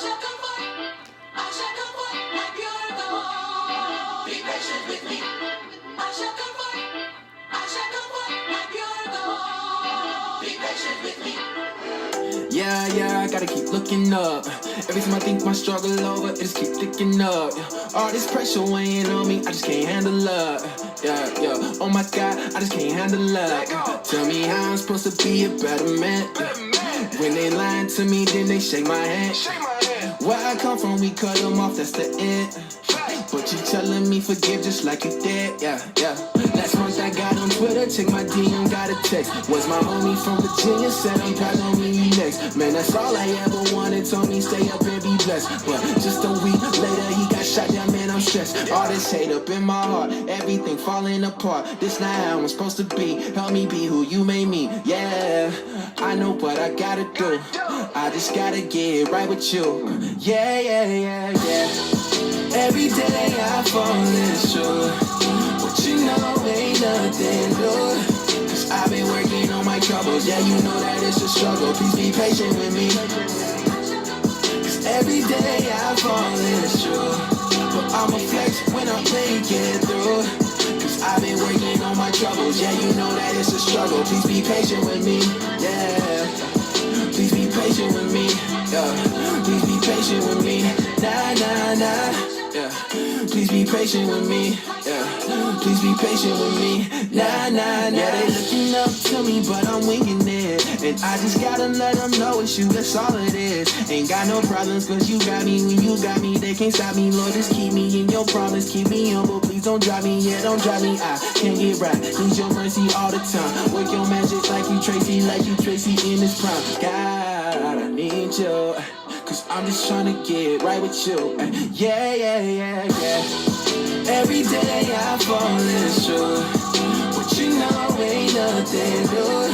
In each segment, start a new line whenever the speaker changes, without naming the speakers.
shall comfort, I shall comfort like pure gold. Be patient with me. I shall comfort, I shall comfort like pure gold. Be patient with me.
Yeah, I gotta keep looking up. Every time I think my struggle over, it just keep picking up. All this pressure weighing on me, I just can't handle it. Yeah, oh my God, I just can't handle it. Tell me how I'm supposed to be a better man. When they lying to me, then they shake my hand. Where I come from, we cut them off, that's the end. But you telling me forgive just like you did, yeah. Last month I got on Twitter, check my DM, got a text. Was my homie from Virginia, said I'm proud on me next. Man, that's all I ever wanted, told me stay up and be blessed. But just a week later, he got shot down, man, I'm stressed. All this hate up in my heart, everything falling apart. This not how I'm supposed to be, help me be who you made me, yeah. I know what I gotta do, I just gotta get right with you. Yeah. Every day I fall in short, but you know ain't nothing new. Cause I've been working on my troubles, yeah, you know that it's a struggle. Please be patient with me. Cause every day I fall in short, but I'ma flex when I make it through. Cause I've been working on my troubles, yeah, you know that it's a struggle. Please be patient with me, yeah. Please be patient with me, yeah. Please be patient with me, nah. Yeah. Please be patient with me, yeah. Please be patient with me, nah. Yeah, they looking up to me, but I'm winging it. And I just gotta let them know it's you, that's all it is. Ain't got no problems, cause you got me. When you got me, they can't stop me. Lord, just keep me in your promise. Keep me humble, please don't drop me, yeah, don't drop me. I can't get right, need your mercy all the time. Work your magic like you Tracy in this prime. God, I need you, cause I'm just trying to get right with you. Yeah. Every day I fall in short, but you know ain't nothing new.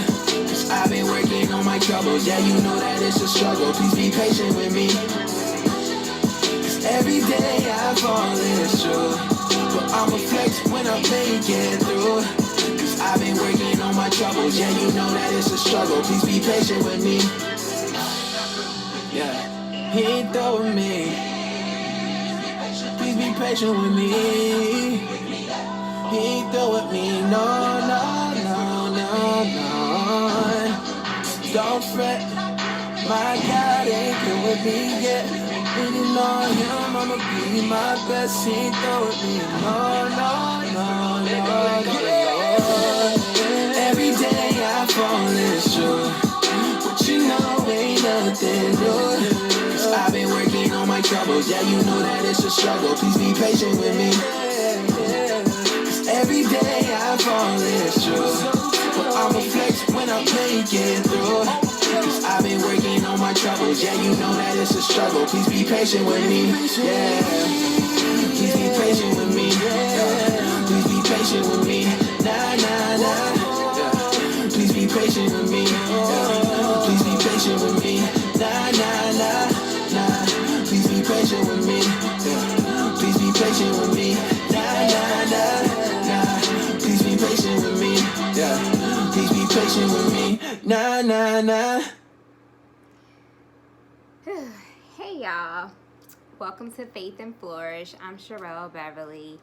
Cause I've been working on my troubles, yeah, you know that it's a struggle. Please be patient with me. Cause every day I fall in short, but I'ma flex when I make it through. Cause I've been working on my troubles, yeah, you know that it's a struggle. Please be patient with me. Yeah. He ain't through with me. Please be patient with me. He ain't through with me. No. Don't fret. My God ain't through with me yet. Leaning on him, I'ma be my best. He ain't through with me. No. Every day I fall in short, but you know ain't nothing new. Cause I've been working on my troubles, yeah, you know that it's a struggle. Please be patient with me. Cause every day I fall in short, but I'ma flex when I make it through. Cause I've been working on my troubles, yeah, you know that it's a struggle. Please be patient with me, yeah. Please be patient with me, yeah. Please be patient with me, nah. Yeah. Please be patient with me, yeah. Please be patient with me, nah. Please be patient with me, yeah. Please be patient with me, nah. Please be patient with me, yeah. Please be patient with me, nah.
Hey y'all, welcome to Faith and Flourish. I'm Sherelle Beverly,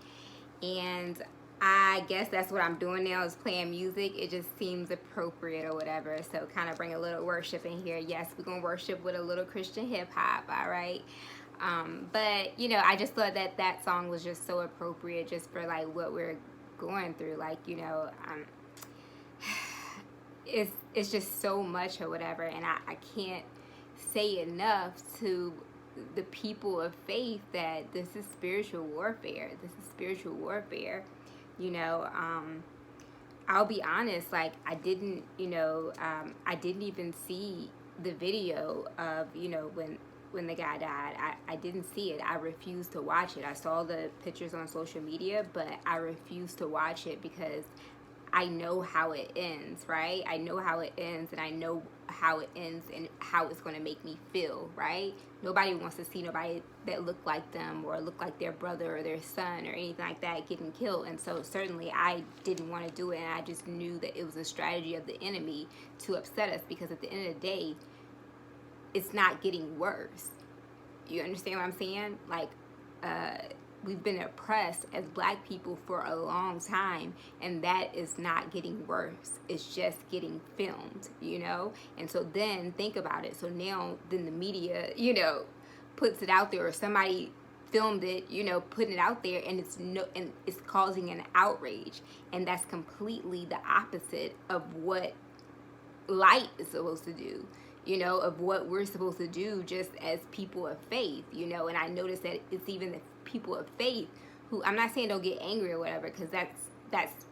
and I guess that's what I'm doing now, is playing music. It just seems appropriate or whatever, so kind of bring a little worship in here. Yes, we're gonna worship with a little Christian hip-hop, all right? But you know, I just thought that song was just so appropriate just for like what we're going through, like, you know. It's just so much or whatever, and I can't say enough to the people of faith that this is spiritual warfare. You know, I'll be honest, like I didn't even see the video of, you know, when the guy died. I didn't see it. I refused to watch it. I saw the pictures on social media, but I refused to watch it because I know how it ends, right? I know how it ends, and I know how it ends and how it's going to make me feel, right? Nobody wants to see nobody that look like them or look like their brother or their son or anything like that getting killed. And so certainly I didn't want to do it, and I just knew that it was a strategy of the enemy to upset us, because at the end of the day, it's not getting worse. You understand what I'm saying? Like, we've been oppressed as black people for a long time, and that is not getting worse. It's just getting filmed, you know? And so then think about it. So now then the media, you know, puts it out there, or somebody filmed it, you know, putting it out there, and it's causing an outrage. And that's completely the opposite of what light is supposed to do, you know, of what we're supposed to do just as people of faith, you know. And I noticed that it's even the people of faith who, I'm not saying don't get angry or whatever, because that's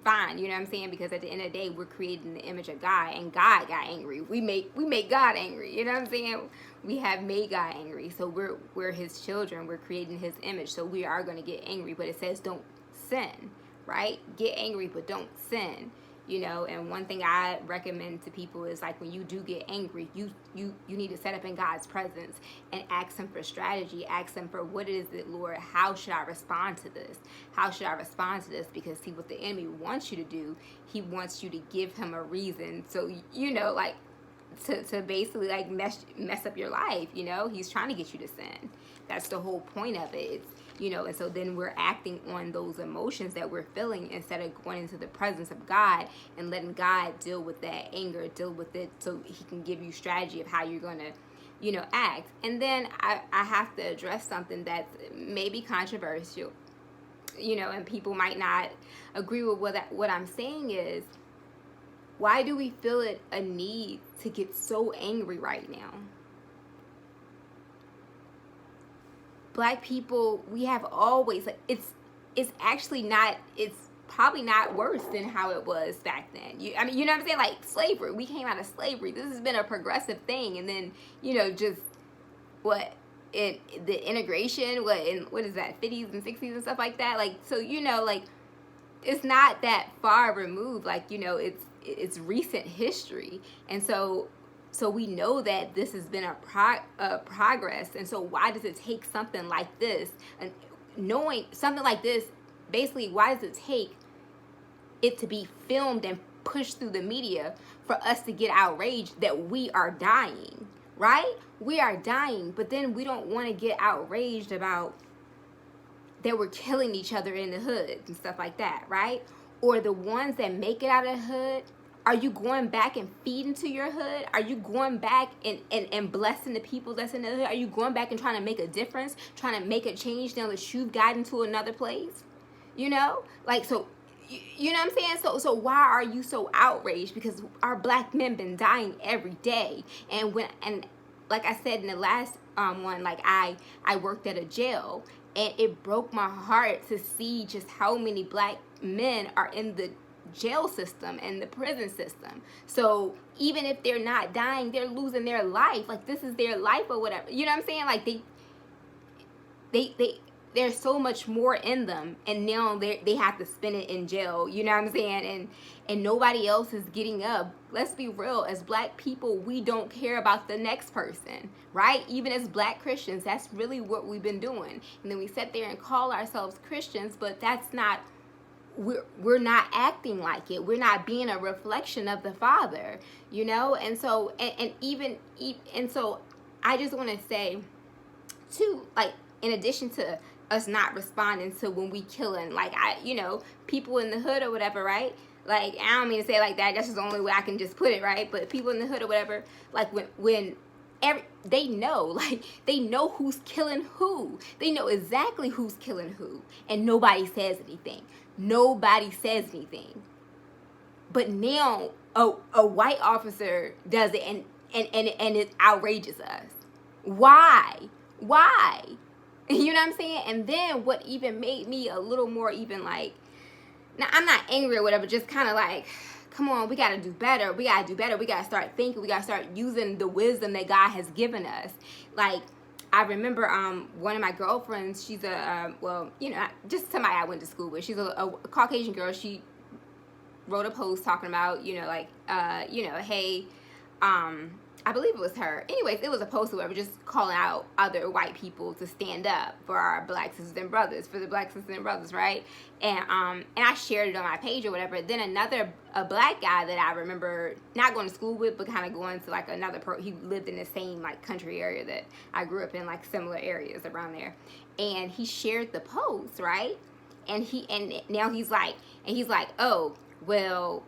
fine, you know what I'm saying, because at the end of the day we're created in the image of God, and God got angry. We make God angry, you know what I'm saying. We have made God angry, so we're his children, we're created in his image, so we are going to get angry. But it says don't sin, right? Get angry but don't sin, you know. And one thing I recommend to people is, like, when you do get angry, you need to set up in God's presence and ask him for strategy. Ask him for, what is it, Lord? How should I respond to this? How should I respond to this? Because see, what the enemy wants you to do, he wants you to give him a reason. So, you know, like, to basically, like, mess up your life, you know. He's trying to get you to sin. That's the whole point of it. It's, you know, and so then we're acting on those emotions that we're feeling instead of going into the presence of God and letting God deal with that anger, deal with it, so he can give you strategy of how you're going to, you know, act. And then I have to address something that's maybe controversial, you know, and people might not agree with what I'm saying is, why do we feel it a need to get so angry right now? Black people, we have always, like, it's actually not, it's probably not worse than how it was back then. I mean, you know what I'm saying? Like, slavery, we came out of slavery. This has been a progressive thing. And then, you know, just the integration, what is that, 50s and 60s and stuff like that. Like, so, you know, like, it's not that far removed. Like, you know, it's recent history. And so we know that this has been a progress. And so why does it take something like this, and knowing something like this, basically, why does it take it to be filmed and pushed through the media for us to get outraged that we are dying, right? We are dying, but then we don't want to get outraged about that we're killing each other in the hood and stuff like that, right? Or the ones that make it out of the hood. Are you going back and feeding to your hood? Are you going back and blessing the people that's in the hood? Are you going back and trying to make a difference, trying to make a change now that you've gotten to another place? You know? Like, so, you know what I'm saying? So why are you so outraged? Because our black men been dying every day. And like I said in the last one, like, I worked at a jail, and it broke my heart to see just how many black men are in the jail system and the prison system. So even if they're not dying, they're losing their life. Like, this is their life or whatever. You know what I'm saying? Like, there's so much more in them, and now they have to spend it in jail. You know what I'm saying? And nobody else is getting up. Let's be real. As black people, we don't care about the next person, right? Even as black Christians, that's really what we've been doing. And then we sit there and call ourselves Christians, but that's not, we're not acting like it. We're not being a reflection of the Father, you know? And so, and so I just want to say too, like, in addition to us not responding to when we killing, like, you know, people in the hood or whatever, right? Like, I don't mean to say it like that. That's just the only way I can just put it, right? But people in the hood or whatever, like, when they know, like, they know who's killing who. They know exactly who's killing who, and nobody says anything. Nobody says anything. But now a white officer does it, and it outrages us. Why? You know what I'm saying? And then what even made me a little more even, like, now I'm not angry or whatever, just kind of like, come on, we got to do better. We got to start thinking. We got to start using the wisdom that God has given us. Like, I remember one of my girlfriends, she's well, you know, just somebody I went to school with. She's a Caucasian girl. She wrote a post talking about, you know, like, you know, hey, I I believe it was her. Anyways, it was a post where we were just calling out other white people to stand up for our black sisters and brothers, for the black sisters and brothers, right? And I shared it on my page or whatever. Then a black guy that I remember not going to school with, but kind of going to like he lived in the same like country area that I grew up in, like similar areas around there. And he shared the post, right? And now he's like, oh, well,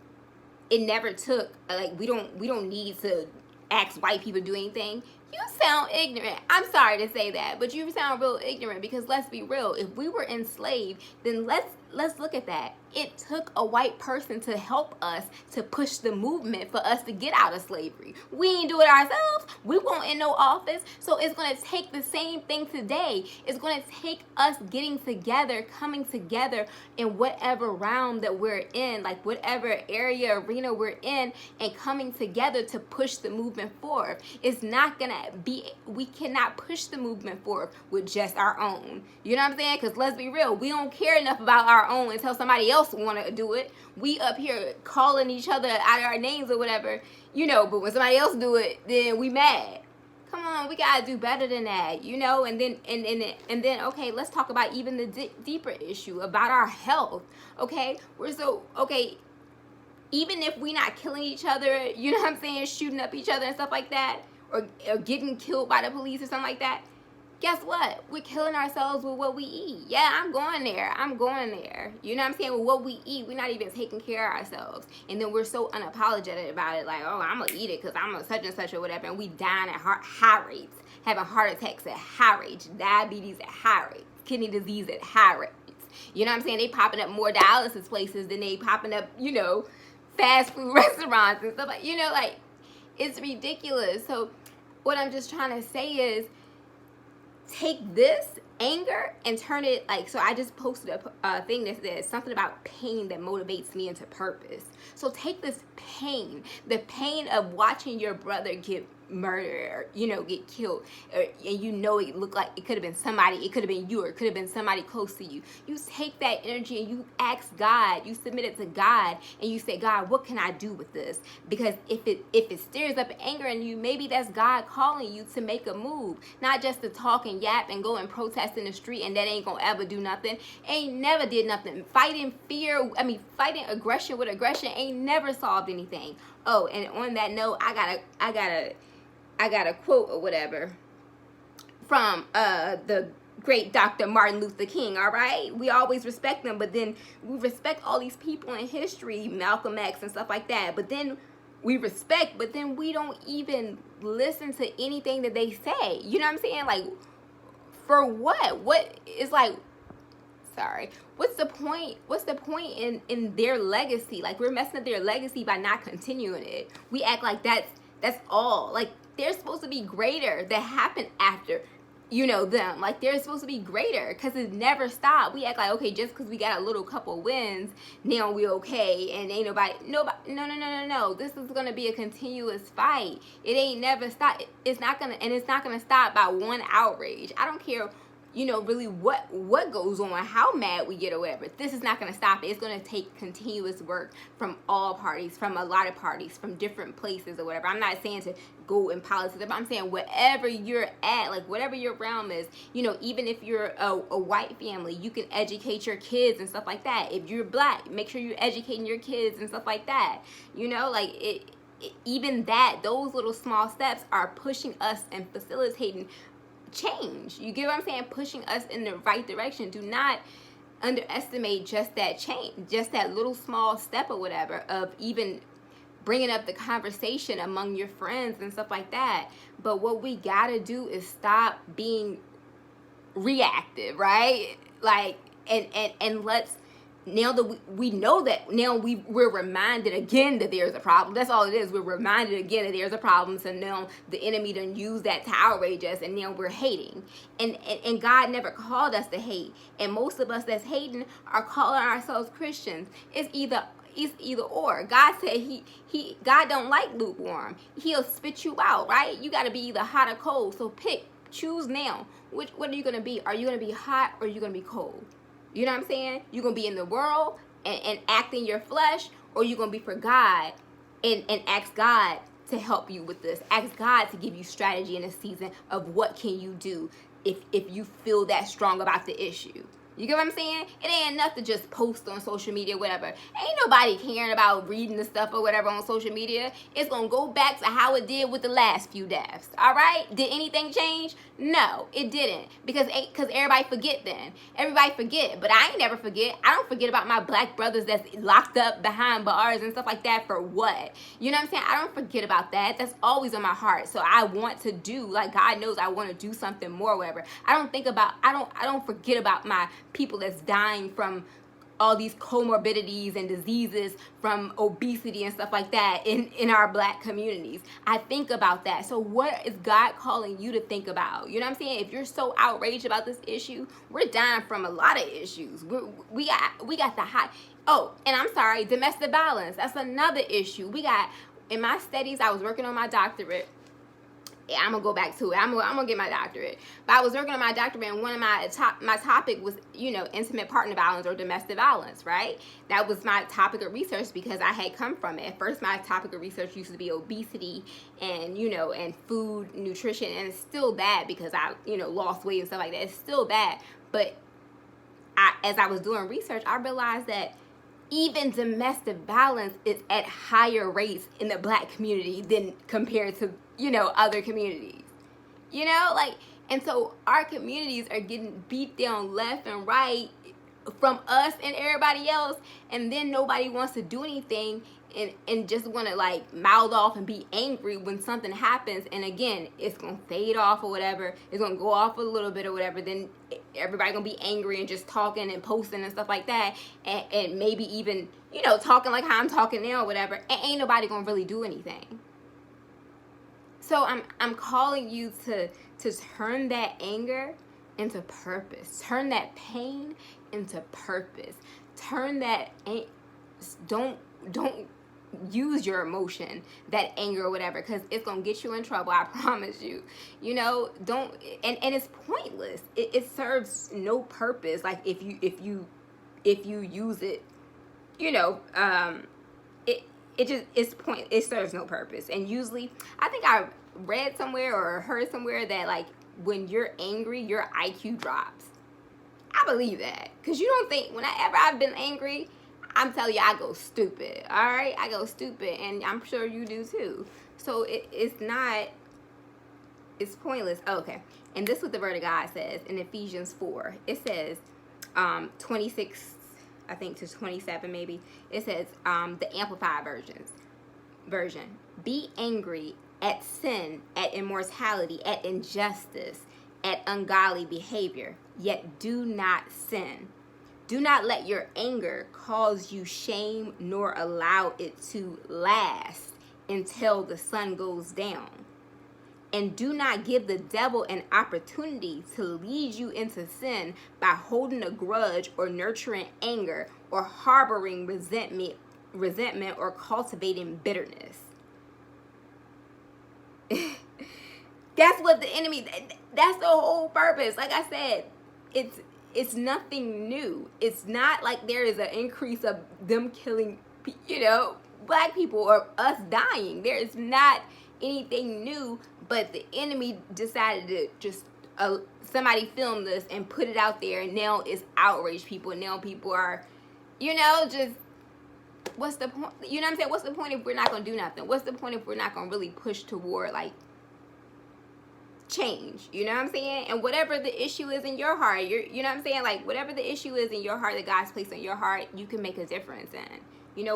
it never took, like, we don't need to ask white people to do anything. You sound ignorant. I'm sorry to say that, but you sound real ignorant, because let's be real. If we were enslaved, then let's look at that. It took a white person to help us to push the movement for us to get out of slavery. We ain't do it ourselves. We won't in no office. So it's going to take the same thing today. It's going to take us getting together, coming together in whatever realm that we're in, like whatever area, arena we're in, and coming together to push the movement forward. It's not going to be, we cannot push the movement forward with just our own. You know what I'm saying? Because let's be real, we don't care enough about our own until somebody else want to do it. We up here calling each other out of our names or whatever, you know, but when somebody else do it, then we mad. Come on, we gotta do better than that, you know. And then okay, let's talk about even the deeper issue about our health. Okay, even if we not killing each other, you know what I'm saying, shooting up each other and stuff like that, or getting killed by the police or something like that, guess what? We're killing ourselves with what we eat. Yeah, I'm going there. You know what I'm saying? With what we eat, we're not even taking care of ourselves. And then we're so unapologetic about it, like, oh, I'm going to eat it because I'm a such and such or whatever. And we dying at high rates, having heart attacks at high rates, diabetes at high rates, kidney disease at high rates. You know what I'm saying? They popping up more dialysis places than they popping up, you know, fast food restaurants and stuff like, you know, like, it's ridiculous. So what I'm just trying to say is, take this anger and turn it, like, so I just posted a thing that says something about pain that motivates me into purpose. So take this pain, the pain of watching your brother get murdered, or, you know, get killed, and you know it looked like it could have been somebody, it could have been you, or it could have been somebody close to you. You take that energy and you ask God, you submit it to God, and you say, God, what can I do with this? Because if it stirs up anger in you, maybe that's God calling you to make a move, not just to talk and yap and go and protest in the street, and that ain't gonna ever do nothing. Ain't never did nothing. Fighting aggression with aggression ain't never solved anything. Oh, and on that note, I got a quote or whatever from the great Dr. Martin Luther King, all right? We always respect them, but then we respect all these people in history, Malcolm X and stuff like that, but then we respect, but then we don't even listen to anything that they say. You know what I'm saying? Like, for what? What is like, sorry, what's the point? What's the point in their legacy? Like, we're messing up their legacy by not continuing it. We act like that's all. Like, there's supposed to be greater that happened after, you know, them. Like, they're supposed to be greater, because it never stopped. We act like, okay, just because we got a little couple wins, now we okay, and ain't nobody, no. This is going to be a continuous fight. It ain't never stop. It's not going to stop by one outrage. I don't care, you know, really what goes on, how mad we get or whatever. This is not going to stop it. It's going to take continuous work from all parties, from a lot of parties, from different places or whatever. I'm not saying to go in politics, but I'm saying wherever you're at, like whatever your realm is, you know, even if you're a white family, you can educate your kids and stuff like that. If you're black, make sure you're educating your kids and stuff like that. You know, like even that, those little small steps are pushing us and facilitating change. You get what I'm saying? Pushing us in the right direction. Do not underestimate just that change, just that little small step or whatever of even bringing up the conversation among your friends and stuff like that. But what we gotta do is stop being reactive, right? Like, and let's, now that we know that, now we're reminded again that there's a problem. That's all it is. We're reminded again that there's a problem. So now the enemy done use that to outrage us, and now we're hating. And God never called us to hate. And most of us that's hating are calling ourselves Christians. It's either or. God said God don't like lukewarm. He'll spit you out, right? You got to be either hot or cold. So choose now. What are you going to be? Are you going to be hot, or are you going to be cold? You know what I'm saying? You're going to be in the world and act in your flesh, or you're going to be for God and ask God to help you with this. Ask God to give you strategy in a season of what can you do if you feel that strong about the issue. You get what I'm saying? It ain't enough to just post on social media, whatever. Ain't nobody caring about reading the stuff or whatever on social media. It's going to go back to how it did with the last few deaths. All right? Did anything change? No, it didn't. Because everybody forget then. Everybody forget. But I ain't never forget. I don't forget about my black brothers that's locked up behind bars and stuff like that for what? You know what I'm saying? I don't forget about that. That's always on my heart. So I want to do, like God knows I want to do something more, whatever. I don't forget about my people that's dying from all these comorbidities and diseases from obesity and stuff like that in our black communities. I think about that. So what is God calling you to think about? You know what I'm saying? If you're so outraged about this issue, we're dying from a lot of issues. We got the high. Oh, and I'm sorry, domestic violence. That's another issue. We got, in my studies, I was working on my doctorate. I'm gonna go back to it. I'm gonna get my doctorate. But I was working on my doctorate, and one of my topic was, intimate partner violence or domestic violence, right? That was my topic of research because I had come from it. At first, my topic of research used to be obesity and, and food, nutrition, and it's still bad because I, lost weight and stuff like that. It's still bad. But as I was doing research, I realized that even domestic violence is at higher rates in the black community than compared to, other communities. And so our communities are getting beat down left and right from us and everybody else, and then nobody wants to do anything and just want to mouth off and be angry when something happens. And again, it's going to fade off or whatever. It's going to go off a little bit or whatever. Then everybody going to be angry and just talking and posting and stuff like that. And maybe even, talking like how I'm talking now or whatever. And ain't nobody going to really do anything. So I'm calling you to turn that anger into purpose. Turn that pain into purpose. Turn that, don't use your emotion, that anger or whatever, because it's gonna get you in trouble. I promise you. Don't, and it's pointless. It serves no purpose. Like if you use it, it serves no purpose. And usually, I think I read somewhere or heard somewhere that when you're angry, your IQ drops. I believe that, because you don't think, whenever I've been angry, I'm telling you, I go stupid. All right, I go stupid, and I'm sure you do too. So it's pointless. Okay, and this is what the Word of God says in Ephesians 4. It says 26, I think, to 27 maybe. It says the Amplified version. Be angry at sin, at immortality, at injustice, at ungodly behavior, yet do not sin. Do not let your anger cause you shame, nor allow it to last until the sun goes down. And do not give the devil an opportunity to lead you into sin by holding a grudge or nurturing anger or harboring resentment or cultivating bitterness. That's what the enemy, that's the whole purpose. Like I said, it's nothing new. It's not like there is an increase of them killing, black people or us dying. There is not anything new, but the enemy decided to just, somebody filmed this and put it out there, and now it's outraged people. Now people are, just, what's the point? You know what I'm saying? What's the point if we're not going to do nothing? What's the point if we're not going to really push toward, change? You know what I'm saying? And whatever the issue is in your heart, you know what I'm saying? Whatever the issue is in your heart that God's placed in your heart, you can make a difference in.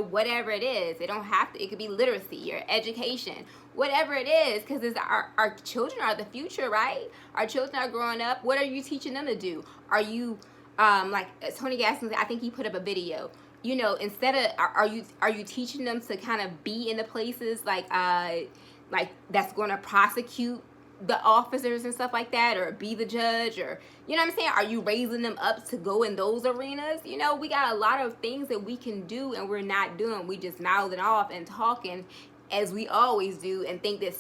Whatever it is. It don't have to, it could be literacy, your education, whatever it is, because it's our children are the future, right? Our children are growing up. What are you teaching them to do? Are you, Tony Gaskins, I think he put up a video, instead of, are you teaching them to kind of be in the places that's going to prosecute the officers and stuff like that, or be the judge, or you know what I'm saying? Are you raising them up to go in those arenas? We got a lot of things that we can do, and we're not doing. We just mouthing off and talking as we always do, and think that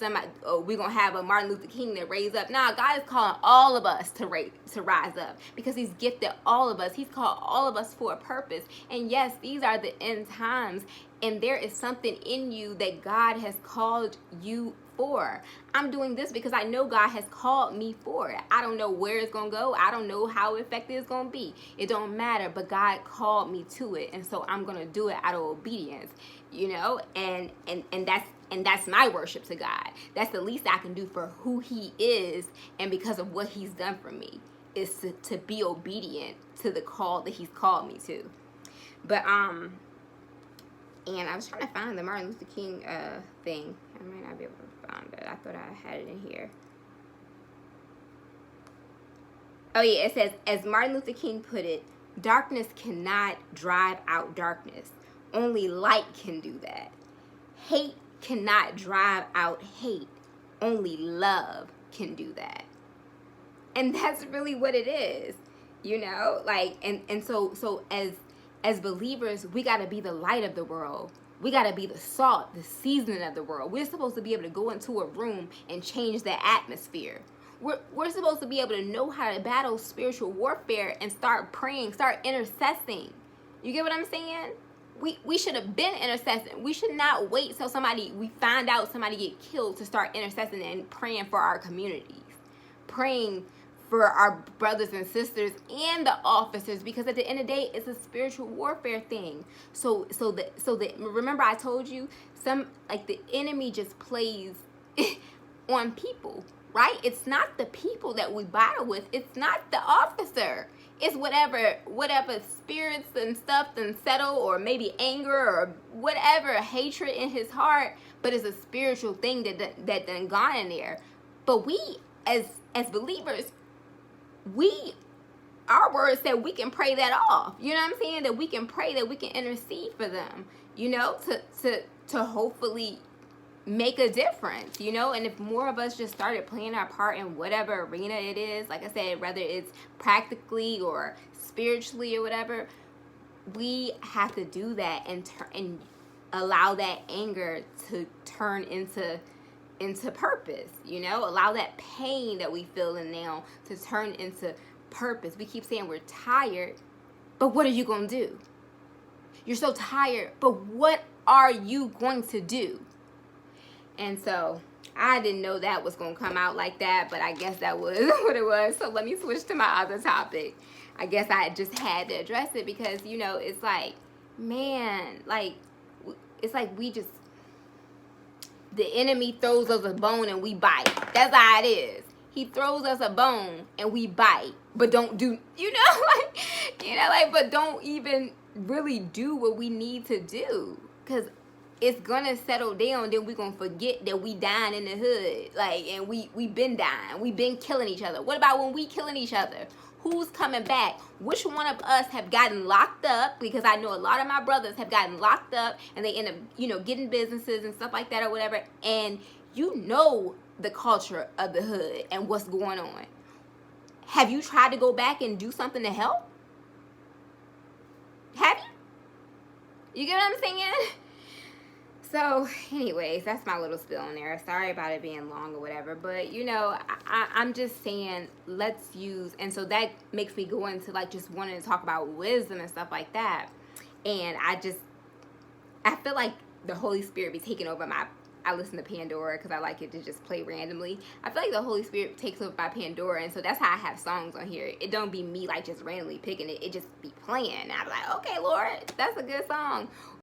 we're gonna have a Martin Luther King that raise up. Nah, God is calling all of us to rise up, because He's gifted all of us. He's called all of us for a purpose. And yes, these are the end times, and there is something in you that God has called you for. I'm doing this because I know God has called me for it. I don't know where it's going to go. I don't know how effective it's going to be. It don't matter, but God called me to it. And so I'm going to do it out of obedience, you know, and that's my worship to God. That's the least I can do for who he is and because of what he's done for me, is to be obedient to the call that he's called me to. But and I was trying to find the Martin Luther King thing. I might not be able to find it. I thought I had it in here. Oh yeah, it says, as Martin Luther King put it, darkness cannot drive out darkness. Only light can do that. Hate cannot drive out hate. Only love can do that. And that's really what it is, you know, like, and so as believers, we got to be the light of the world. We got to be the salt, the seasoning of the world. We're supposed to be able to go into a room and change the atmosphere. We're supposed to be able to know how to battle spiritual warfare and start praying, start intercessing. You get what I'm saying? We should have been intercessing. We should not wait till we find out somebody get killed to start intercessing and praying for our communities, praying for our brothers and sisters and the officers, because at the end of the day, it's a spiritual warfare thing. So remember I told you, the enemy just plays on people, right? It's not the people that we battle with. It's not the officer. It's whatever spirits and stuff and settle, or maybe anger or whatever, hatred in his heart, but it's a spiritual thing that done gone in there. But we as believers, our word said we can pray that off. You know what I'm saying? That we can pray, that we can intercede for them, you know, to hopefully make a difference, you know. And if more of us just started playing our part in whatever arena it is, like I said, whether it's practically or spiritually or whatever, we have to do that and allow that anger to turn into purpose, you know. Allow that pain that we feel in now to turn into purpose. We keep saying we're tired, but what are you going to do? You're so tired, but what are you going to do? And so I didn't know that was going to come out like that, but I guess that was what it was. So let me switch to my other topic. I guess I just had to address it because, you know, it's like, man, like, it's like the enemy throws us a bone and we bite. That's how it is. He throws us a bone and we bite, but don't do, but don't even really do what we need to do, because it's gonna settle down. Then we're gonna forget that we dying in the hood, like, and we been dying. We been killing each other. What about when we killing each other? Who's coming back? Which one of us have gotten locked up? Because I know a lot of my brothers have gotten locked up and they end up, you know, getting businesses and stuff like that or whatever. And you know the culture of the hood and what's going on. Have you tried to go back and do something to help? Have you? You get what I'm saying? So, anyways, that's my little spill in there. Sorry about it being long or whatever. But, you know, I'm just saying, let's use... And so that makes me go into, like, just wanting to talk about wisdom and stuff like that. And I feel like the Holy Spirit be taking over I listen to Pandora because I like it to just play randomly. I feel like the Holy Spirit takes over by Pandora, and so that's how I have songs on here. It don't be me, like, just randomly picking it. It just be playing. And I'm like, okay, Lord, that's a good song.